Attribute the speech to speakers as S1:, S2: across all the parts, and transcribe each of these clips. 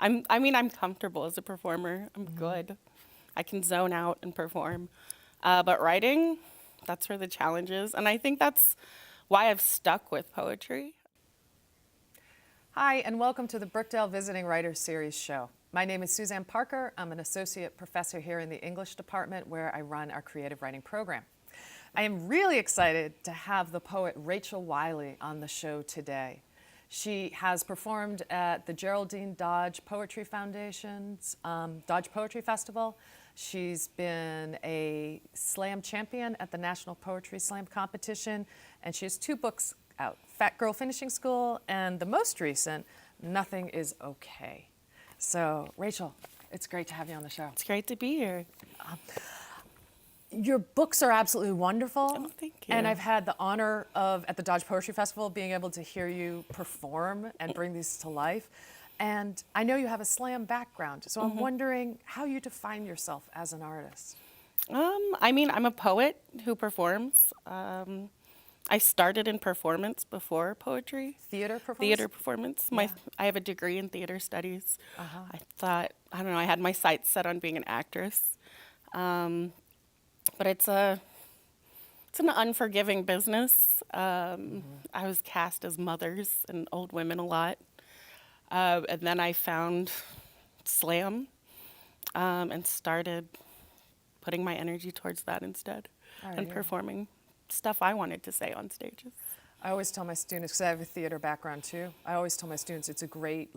S1: I'm comfortable as a performer. I'm good. I can zone out and perform. But writing, that's where the challenge is. And I think that's why I've stuck with poetry.
S2: Hi, and welcome to the Brookdale Visiting Writers Series show. My name is Suzanne Parker. I'm an associate professor here in the English department where I run our creative writing program. I am really excited to have the poet Rachel Wiley on the show today. She has performed at the Geraldine Dodge Poetry Foundation's Dodge Poetry Festival. She's been a slam champion at the National Poetry Slam Competition, and she has 2 books out, Fat Girl Finishing School, and the most recent, Nothing is Okay. So, Rachel, it's great to have you on the show.
S1: It's great to be here.
S2: Your books are absolutely wonderful.
S1: Oh, thank you.
S2: And I've had the honor of, at the Dodge Poetry Festival, being able to hear you perform and bring these to life. And I know you have a slam background, so I'm wondering how you define yourself as an artist.
S1: I'm a poet who performs. I started in performance before poetry.
S2: Theater performance?
S1: Theater performance.
S2: Yeah.
S1: I have a degree in theater studies. I had my sights set on being an actress. But it's an unforgiving business. I was cast as mothers and old women a lot. And then I found slam and started putting my energy towards that instead and performing stuff I wanted to say on stages.
S2: I always tell my students, because I have a theater background too, I always tell my students it's a great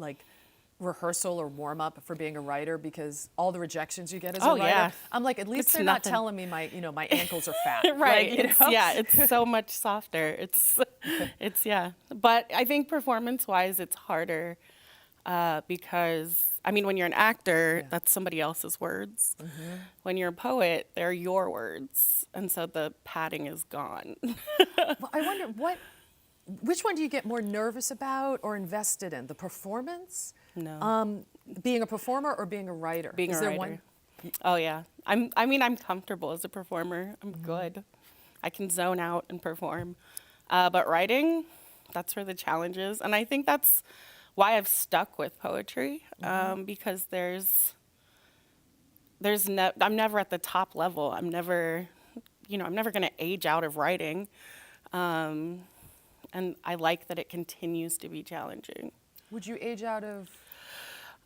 S2: rehearsal or warm-up for being a writer, because all the rejections you get as a writer,
S1: yeah.
S2: I'm like, at least
S1: It's
S2: they're
S1: nothing.
S2: not telling me my ankles are fat.
S1: Right.
S2: Like,
S1: It's so much softer. It's But I think performance-wise, it's harder because, when you're an actor, that's somebody else's words. When you're a poet, they're your words. And so the padding is gone.
S2: Well, I wonder, which one do you get more nervous about or invested in? The performance?
S1: No.
S2: Being a performer or being a writer?
S1: Being
S2: Is
S1: a
S2: there
S1: writer.
S2: one?
S1: Oh, yeah. I'm comfortable as a performer. I'm good. I can zone out and perform. But writing, that's where the challenge is. And I think that's why I've stuck with poetry, because I'm never at the top level. I'm never going to age out of writing. And I like that it continues to be challenging.
S2: Would you age out of?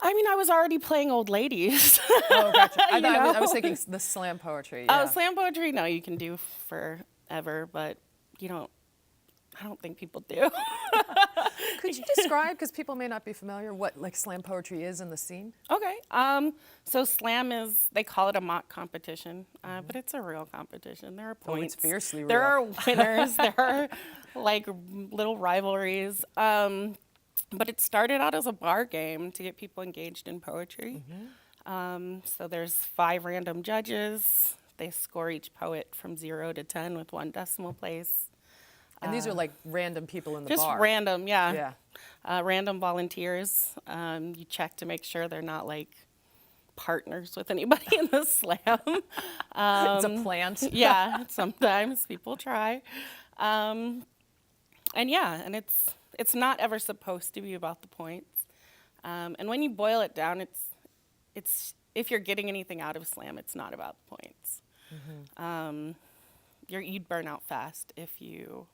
S1: I was already playing old ladies.
S2: Oh, gotcha. I was thinking the slam poetry. Yeah.
S1: Oh, slam poetry, no, you can do forever, but I don't think people do.
S2: Could you describe, because people may not be familiar, what slam poetry is in the scene?
S1: Okay. So slam they call it a mock competition, but it's a real competition. There are points.
S2: Oh, it's fiercely real.
S1: There are winners. There are little rivalries. But it started out as a bar game to get people engaged in poetry. So there's 5 random judges. They score each poet from 0 to 10 with 1 decimal place.
S2: And these are random people in the
S1: Just
S2: bar.
S1: random,
S2: Yeah.
S1: Random volunteers. You check to make sure they're not partners with anybody in the slam.
S2: It's a plant.
S1: Yeah, sometimes people try. And it's not ever supposed to be about the points. And when you boil it down, it's if you're getting anything out of slam, it's not about the points. You'd burn out fast if you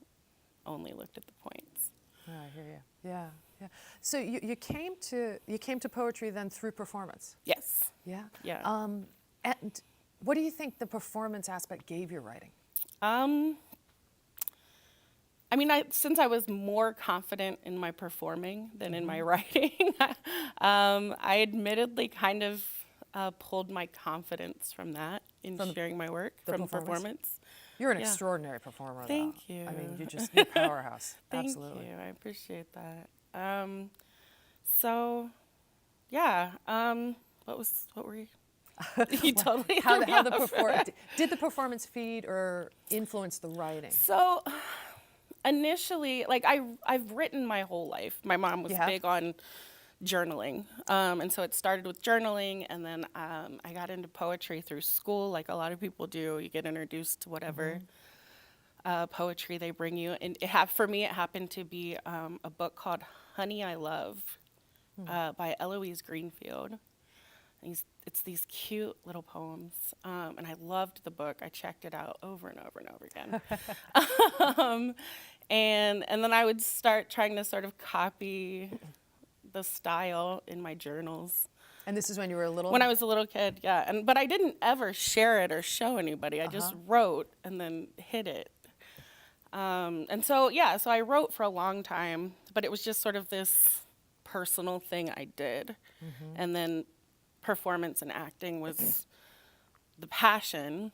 S1: only looked at the points.
S2: Oh, I hear you. Yeah. So you came to poetry then through performance.
S1: Yes.
S2: Yeah.
S1: Yeah.
S2: And what do you think the performance aspect gave your writing?
S1: Since I was more confident in my performing than in my writing, I admittedly kind of pulled my confidence from that in sharing my work from performance.
S2: You're an extraordinary performer, though.
S1: Thank you.
S2: You're a powerhouse.
S1: Thank
S2: Absolutely.
S1: you. I appreciate that. What were you? You totally
S2: How
S1: threw me
S2: the
S1: off.
S2: did the performance feed or influence the writing?
S1: So initially, I've written my whole life. My mom was big on journaling. And so it started with journaling, and then I got into poetry through school, like a lot of people do. You get introduced to whatever poetry they bring you. And for me, it happened to be a book called Honey, I Love by Eloise Greenfield. It's these cute little poems, and I loved the book. I checked it out over and over and over again. And then I would start trying to sort of copy the style in my journals.
S2: And this is when you were a little?
S1: When I was a little kid, yeah. But I didn't ever share it or show anybody. I just wrote and then hid it. And so I wrote for a long time, but it was just sort of this personal thing I did. And then performance and acting was the passion.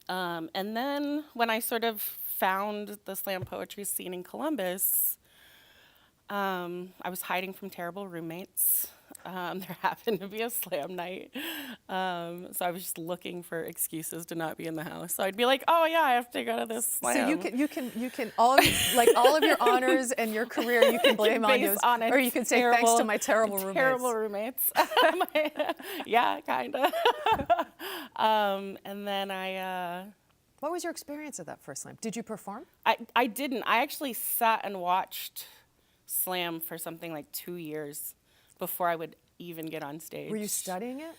S1: And then when I sort of found the slam poetry scene in Columbus, I was hiding from terrible roommates. There happened to be a slam night. So I was just looking for excuses to not be in the house. So I'd be like, oh yeah, I have to go to this slam.
S2: So you can all of your honors and your career you can blame on those, or you can say thanks to my terrible roommates.
S1: Terrible roommates. Yeah, kind of. And then
S2: What was your experience at that first slam? Did you perform?
S1: I didn't. I actually sat and watched slam for something like 2 years before I would even get on stage.
S2: Were you studying it?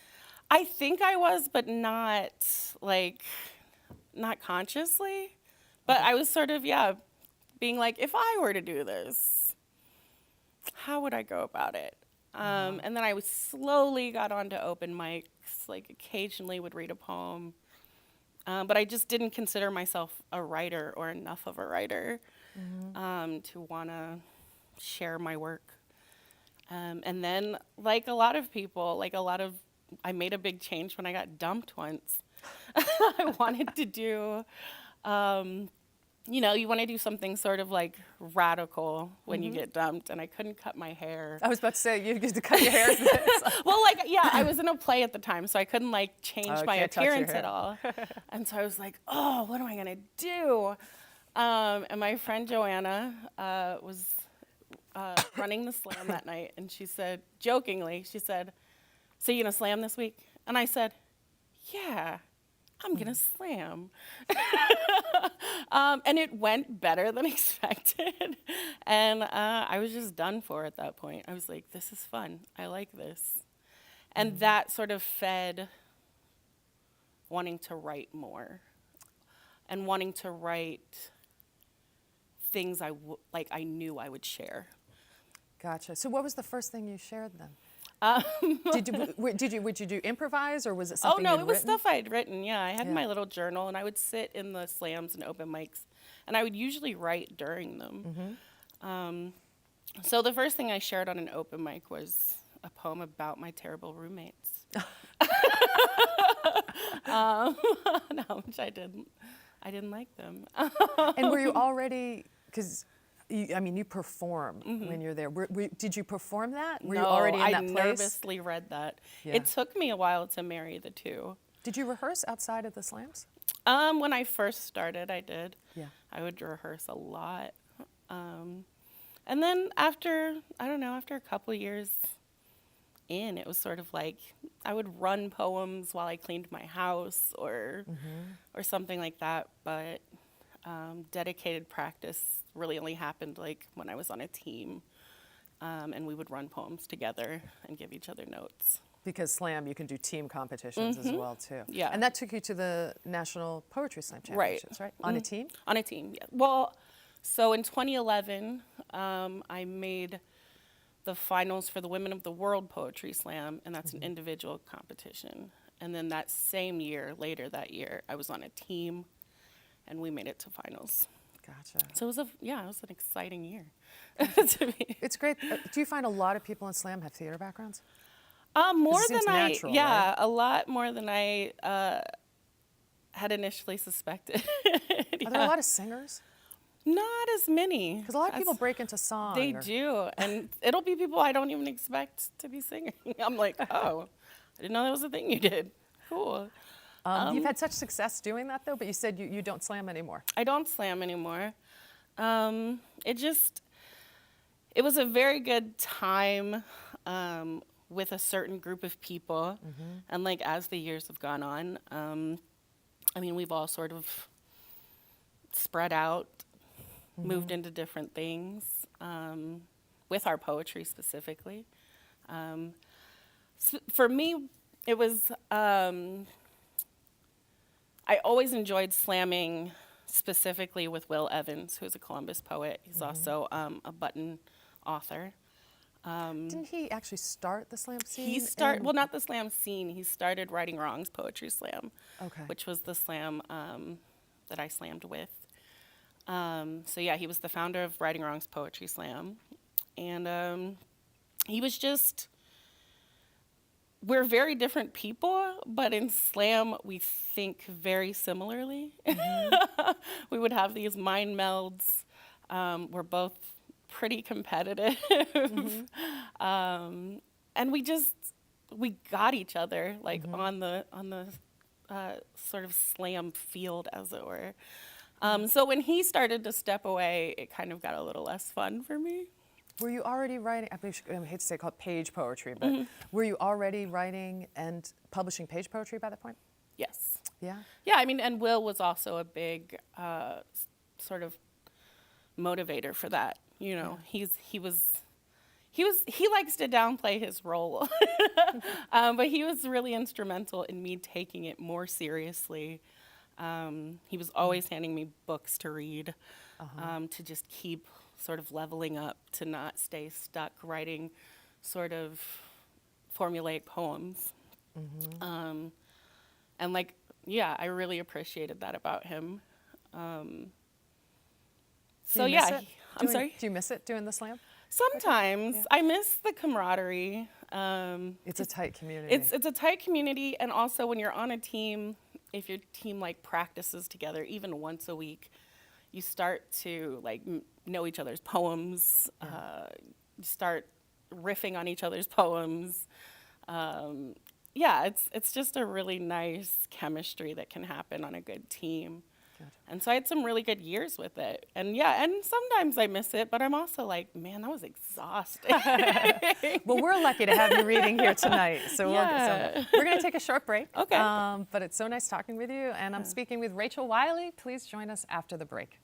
S1: I think I was, but not consciously. But I was sort of, being like, if I were to do this, how would I go about it? And then I slowly got onto open mics, like occasionally would read a poem. But I just didn't consider myself a writer or enough of a writer to want to share my work. And then, like a lot of people, I made a big change when I got dumped once. I wanted to do, you want to do something sort of like radical when you get dumped, and I couldn't cut my hair.
S2: I was about to say, you used to cut your hair.
S1: Well, I was in a play at the time, so I couldn't change my appearance at all. And so I was like, oh, what am I gonna do? And my friend Joanna was running the slam that night, and she said, jokingly, so you gonna slam this week? And I said, yeah, I'm gonna slam. And it went better than expected. And I was just done for at that point. I was like, this is fun. I like this. And that sort of fed wanting to write more and wanting to write things I knew I would share.
S2: Gotcha. So what was the first thing you shared then? Would you do improvise, or was it something
S1: it
S2: you'd
S1: was
S2: written?
S1: stuff I'd written. Yeah, I had my little journal, and I would sit in the slams and open mics, and I would usually write during them. So the first thing I shared on an open mic was a poem about my terrible roommates. Which I didn't like them.
S2: And were you already, because you perform when you're there. Did you perform that? Were you already in that place?
S1: I nervously read that.
S2: Yeah.
S1: It took me a while to marry the two.
S2: Did you rehearse outside of the slams?
S1: When I first started, I did.
S2: Yeah.
S1: I would rehearse a lot. And then after a couple of years in, it was sort of like I would run poems while I cleaned my house or something like that. But dedicated practice really only happened when I was on a team, and we would run poems together and give each other notes.
S2: Because slam, you can do team competitions as well too.
S1: Yeah.
S2: And that took you to the National Poetry Slam Championships, right? On a team?
S1: On a team, yeah. Well, so in 2011, I made the finals for the Women of the World Poetry Slam, and that's an individual competition. And then later that year, I was on a team, and we made it to finals.
S2: Gotcha.
S1: So it was an exciting year to me.
S2: It's great. Do you find a lot of people in slam have theater backgrounds?
S1: More than
S2: natural, right?
S1: A lot more than I had initially suspected.
S2: Are there a lot of singers?
S1: Not as many.
S2: Because a lot of people break into song.
S1: They do, and it'll be people I don't even expect to be singing. I'm like, oh, I didn't know that was a thing you did. Cool.
S2: You've had such success doing that, though, but you said you don't slam anymore.
S1: I don't slam anymore. It was a very good time with a certain group of people, and as the years have gone on, we've all sort of spread out, moved into different things, with our poetry specifically. For me, it was, I always enjoyed slamming specifically with Will Evans, who's a Columbus poet. He's also a Button author.
S2: Didn't he actually start the slam scene?
S1: Well, not the slam scene. He started Writing Wrongs Poetry Slam,
S2: Okay.
S1: which was the slam that I slammed with. So yeah, he was the founder of Writing Wrongs Poetry Slam, and he was just. We're very different people, but in slam we think very similarly. We would have these mind melds. We're both pretty competitive, and we got each other like on the sort of slam field, as it were. So when he started to step away, it kind of got a little less fun for me.
S2: Were you already writing, I hate to say called page poetry, but were you already writing and publishing page poetry by that point?
S1: Yes.
S2: Yeah.
S1: Yeah, I mean, and Will was also a big sort of motivator for that. You know, he likes to downplay his role, but he was really instrumental in me taking it more seriously. He was always handing me books to read, to just keep sort of leveling up, to not stay stuck writing sort of formulaic poems. And like, yeah, I really appreciated that about him. So yeah, I'm sorry?
S2: Do you miss it doing the slam?
S1: Sometimes.
S2: Yeah.
S1: I miss the camaraderie.
S2: It's a tight community.
S1: It's a tight community, and also when you're on a team, if your team like practices together even once a week, you start to like know each other's poems. You start riffing on each other's poems. Yeah, it's just a really nice chemistry that can happen on a good team.
S2: Good.
S1: And so I had some really good years with it. And yeah, and sometimes I miss it, but I'm also like, man, that was exhausting.
S2: Well, we're lucky to have you reading here tonight. So,
S1: Yeah.
S2: we're going to take a short break.
S1: Okay.
S2: But it's so nice talking with you. And I'm speaking with Rachel Wiley. Please join us after the break.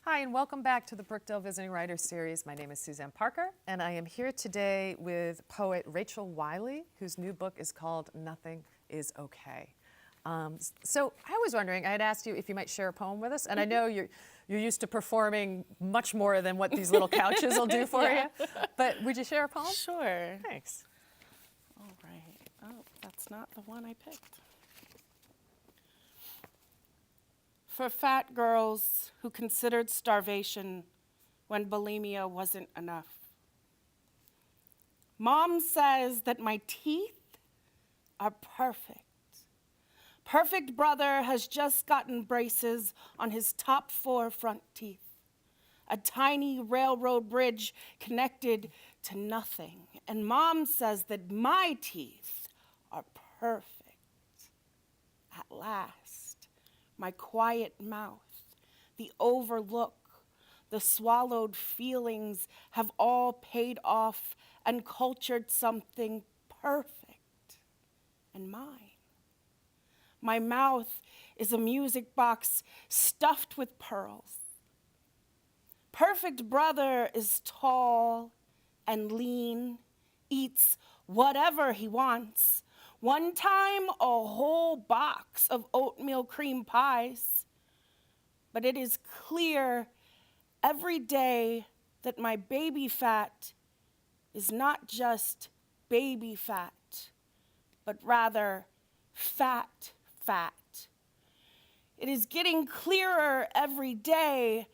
S2: Hi, and welcome back to the Brookdale Visiting Writers Series. My name is Suzanne Parker, and I am here today with poet Rachel Wiley, whose new book is called Nothing is Okay. So I was wondering, I had asked you if you might share a poem with us, and I know you're used to performing much more than what these little couches will do for you, but would you share a poem?
S1: Sure.
S2: Thanks.
S1: All right. Oh, that's not the one I picked. For fat girls who considered starvation when bulimia wasn't enough. Mom says that my teeth are perfect. Perfect brother has just gotten braces on his top 4 front teeth. A tiny railroad bridge connected to nothing. And Mom says that my teeth are perfect. At last, my quiet mouth, the overlook, the swallowed feelings have all paid off and cultured something perfect and mine. My mouth is a music box stuffed with pearls. Perfect brother is tall and lean, eats whatever he wants. One time, a whole box of oatmeal cream pies. But it is clear every day that my baby fat is not just baby fat, but rather fat. It is getting clearer every day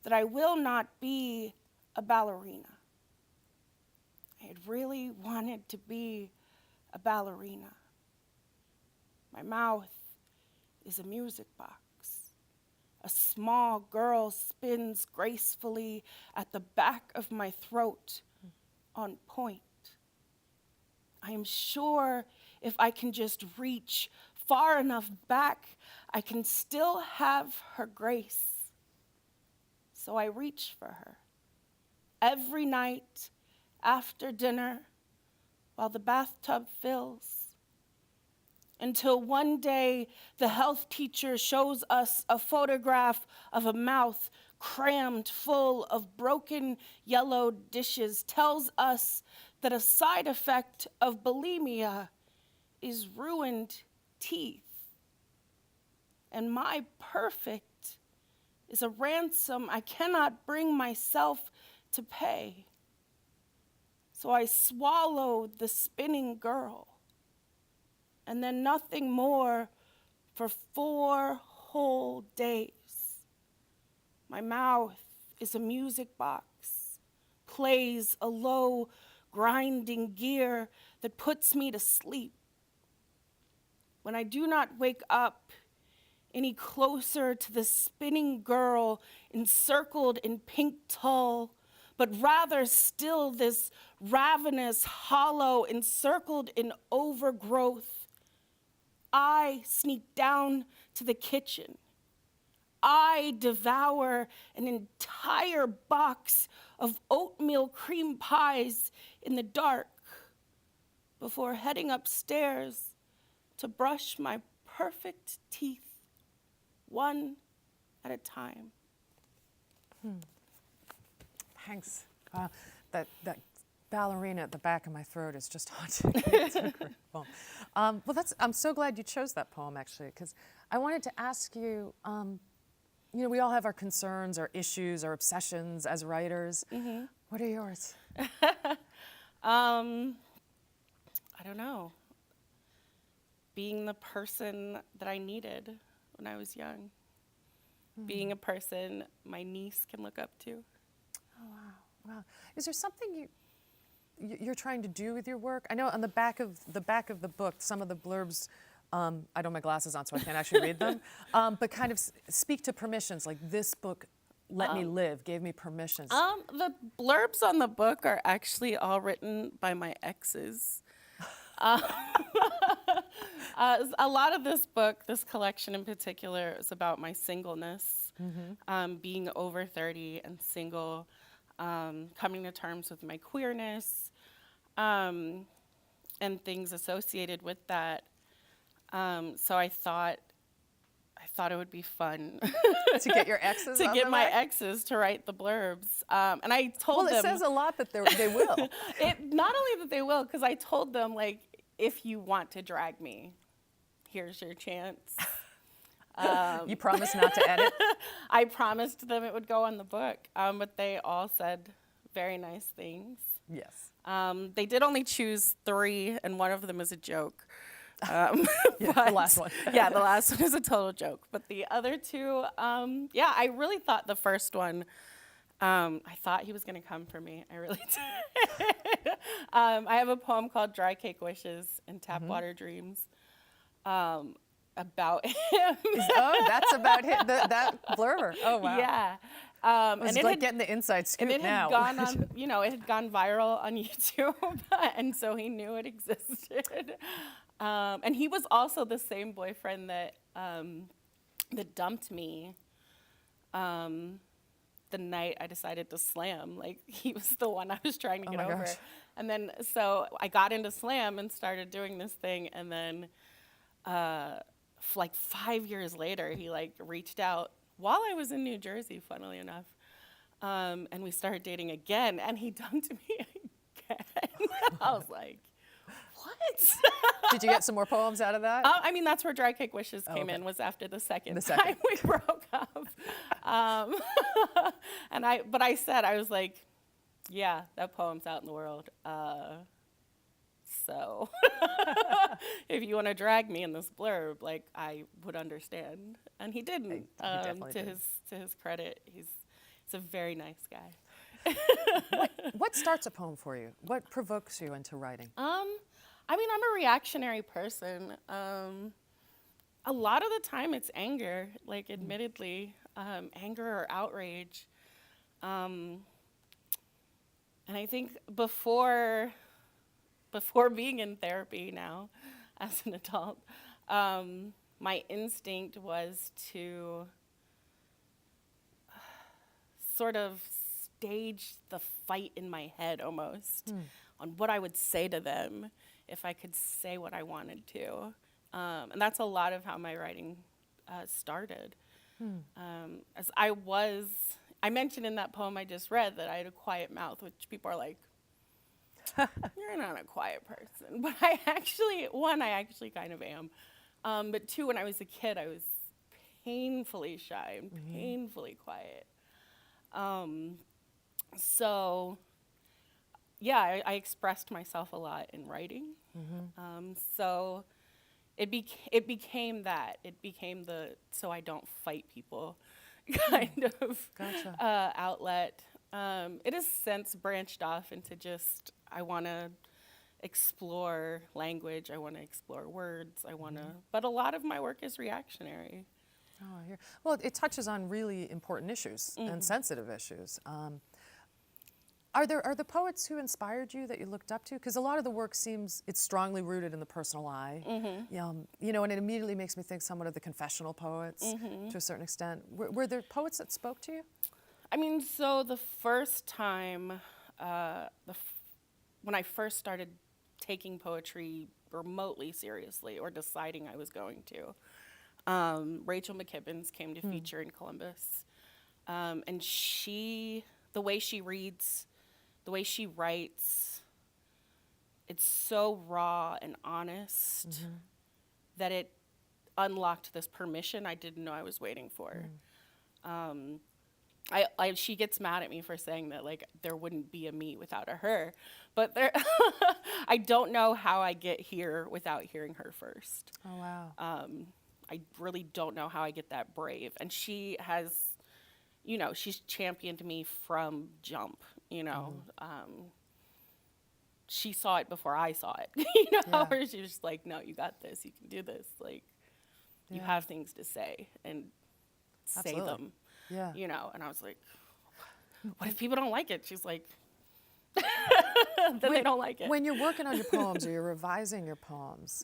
S1: that I will not be a ballerina. I had really wanted to be a ballerina. My mouth is a music box. A small girl spins gracefully at the back of my throat on point. I am sure if I can just reach far enough back, I can still have her grace. So I reach for her every night after dinner while the bathtub fills, until one day the health teacher shows us a photograph of a mouth crammed full of broken yellow dishes, tells us that a side effect of bulimia is ruined teeth. And my perfect is a ransom I cannot bring myself to pay. So I swallowed the spinning girl, and then nothing more for 4 whole days. My mouth is a music box, plays a low, grinding gear that puts me to sleep. When I do not wake up any closer to the spinning girl encircled in pink tulle, but rather still this ravenous hollow encircled in overgrowth, I sneak down to the kitchen. I devour an entire box of oatmeal cream pies in the dark before heading upstairs to brush my perfect teeth, one at a time.
S2: Thanks. That ballerina at the back of my throat is just haunting. It's a great poem. Well, I'm so glad you chose that poem, actually, because I wanted to ask you, we all have our concerns, our issues, our obsessions as writers. Mm-hmm. What are yours?
S1: I don't know. Being the person that I needed when I was young. Being a person my niece can look up to.
S2: Oh, wow. Wow. Is there something you're trying to do with your work? I know on the back of the book, some of the blurbs, I don't have my glasses on, so I can't actually read them, but kind of speak to permissions, like this book let me live, gave me permissions.
S1: The blurbs on the book are actually all written by my exes. A lot of this book, this collection in particular, is about my singleness, being over 30 and single, coming to terms with my queerness, and things associated with that. So I thought it would be fun
S2: to get your exes
S1: to get my exes to write the blurbs, and I told them.
S2: Well, it says a lot that they will.
S1: Not only that they will, because I told them, like, if you want to drag me, here's your chance.
S2: You promised not to edit?
S1: I promised them it would go on the book, but they all said very nice things.
S2: Yes.
S1: They did only choose 3, and one of them is a joke.
S2: The last one.
S1: Yeah, the last one is a total joke. But the other 2, I really thought the first one, I thought he was going to come for me. I really did. I have a poem called Dry Cake Wishes and Tap Water Dreams about him.
S2: That's about him, that blurber. Oh, wow.
S1: Yeah.
S2: It's like getting the inside scoop now.
S1: And it had gone on, it had gone viral on YouTube, and so he knew it existed. And he was also the same boyfriend that dumped me the night I decided to slam. Like, he was the one I was trying to get over. Gosh. And then, so I got into slam and started doing this thing, and then like 5 years later, he like reached out while I was in New Jersey, funnily enough, and we started dating again, and he dumped me again. I was like, what?
S2: Did you get some more poems out of that?
S1: I mean, that's where Dry Cake Wishes came in, was after the second time we broke up. But I said, I was like, yeah, that poem's out in the world. So if you want to drag me in this blurb, like, I would understand. And he didn't. He
S2: definitely did.
S1: To his credit, he's a very nice guy.
S2: What starts a poem for you? What provokes you into writing?
S1: I mean, I'm a reactionary person. A lot of the time it's anger, like, admittedly, anger or outrage. And I think before being in therapy now, as an adult, my instinct was to sort of stage the fight in my head almost on what I would say to them if I could say what I wanted to. And that's a lot of how my writing started. As I was I mentioned in that poem I just read that I had a quiet mouth, which people are like, you're not a quiet person. But I actually kind of am. But two, when I was a kid, I was painfully shy and painfully quiet. So, yeah, I expressed myself a lot in writing. So it became that. It became the so I don't fight people kind of
S2: Gotcha.
S1: outlet. It has since branched off into just I want to explore language. I want to explore words. I want to, but a lot of my work is reactionary.
S2: Oh, I hear. Well, it touches on really important issues and sensitive issues. Are the poets who inspired you that you looked up to? Because a lot of the work seems it's strongly rooted in the personal eye. You know, and it immediately makes me think somewhat of the confessional poets to a certain extent. Were there poets that spoke to you?
S1: I mean, so the first time, when I first started taking poetry remotely seriously or deciding I was going to, Rachel McKibbins came to feature in Columbus. And the way she reads, the way she writes, it's so raw and honest that it unlocked this permission I didn't know I was waiting for. She gets mad at me for saying that, like, there wouldn't be a me without a her, but there, I don't know how I get here without hearing her first.
S2: Oh, wow.
S1: I really don't know how I get that brave. And she has, you know, she's championed me from jump, you know. She saw it before I saw it, you know,
S2: Yeah.
S1: where she was just like, no, you got this, you can do this. Like, you have things to say and say
S2: Absolutely.
S1: them,
S2: Yeah.
S1: you know. And I was like, what if people don't like it? She's like, then they don't like it.
S2: When you're working on your poems or you're revising your poems,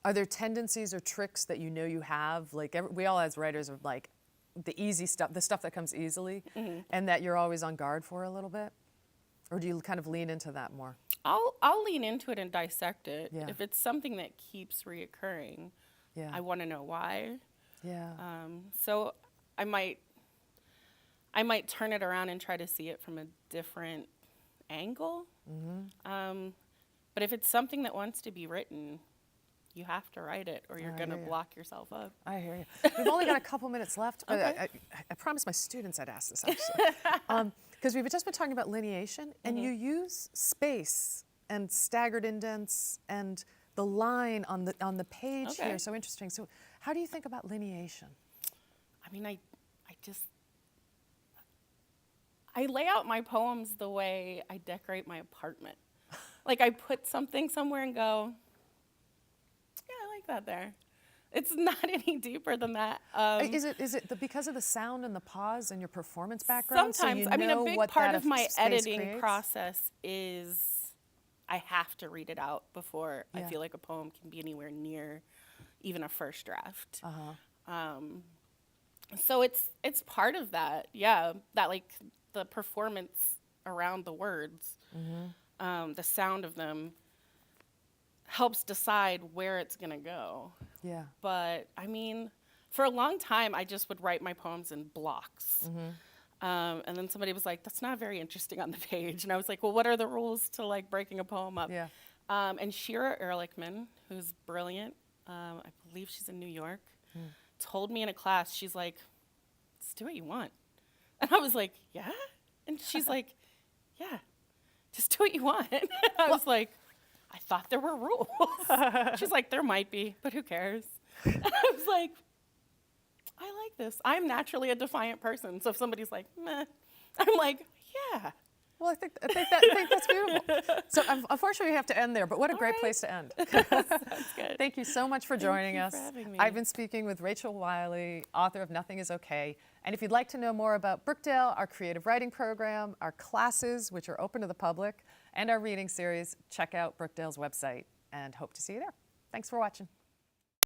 S2: are there tendencies or tricks that you know you have? Like we all as writers are like the easy stuff, the stuff that comes easily, and that you're always on guard for a little bit? Or do you kind of lean into that more?
S1: I'll lean into it and dissect it.
S2: Yeah.
S1: If it's something that keeps reoccurring,
S2: Yeah.
S1: I want to know why.
S2: Yeah.
S1: So I might turn it around and try to see it from a different angle. But if it's something that wants to be written, you have to write it or you're
S2: I
S1: going to
S2: hear ya.
S1: block yourself up.
S2: I hear you. We've only got a couple minutes left, but
S1: Okay.
S2: I promised my students I'd ask this actually. Because we've just been talking about lineation, and you use space and staggered indents and the line on the page
S1: Okay.
S2: here. So interesting. So how do you think about lineation?
S1: I mean, I lay out my poems the way I decorate my apartment. Like I put something somewhere and go, yeah, I like that there. It's not any deeper than that.
S2: Is it because of the sound and the pause and your performance background?
S1: Sometimes,
S2: so
S1: I mean, a
S2: know
S1: big
S2: what
S1: part
S2: that
S1: of my
S2: space
S1: editing
S2: creates?
S1: process is I have to read it out before I
S2: Yeah.
S1: feel like a poem can be anywhere near even a first draft. So it's part of that, yeah. That like the performance around the words, the sound of them helps decide where it's gonna go.
S2: Yeah.
S1: But I mean, for a long time, I just would write my poems in blocks. And then somebody was like, that's not very interesting on the page. And I was like, well, what are the rules to like breaking a poem up?
S2: Yeah.
S1: And Shira Ehrlichman, who's brilliant, I believe she's in New York, told me in a class, she's like, just do what you want. And I was like, yeah? And she's like, yeah, just do what you want. And I was like, I thought there were rules. She's like, there might be, but who cares? And I was like, I like this. I'm naturally a defiant person. So if somebody's like, meh, I'm like, yeah.
S2: Well, I think that's beautiful. So unfortunately, we have to end there, but what a great
S1: right.
S2: place to end.
S1: Sounds good.
S2: Thank you so much for joining
S1: you
S2: us.
S1: for having me.
S2: I've been speaking with Rachel Wiley, author of Nothing is Okay. And if you'd like to know more about Brookdale, our creative writing program, our classes, which are open to the public, and our reading series, check out Brookdale's website, and hope to see you there. Thanks for watching.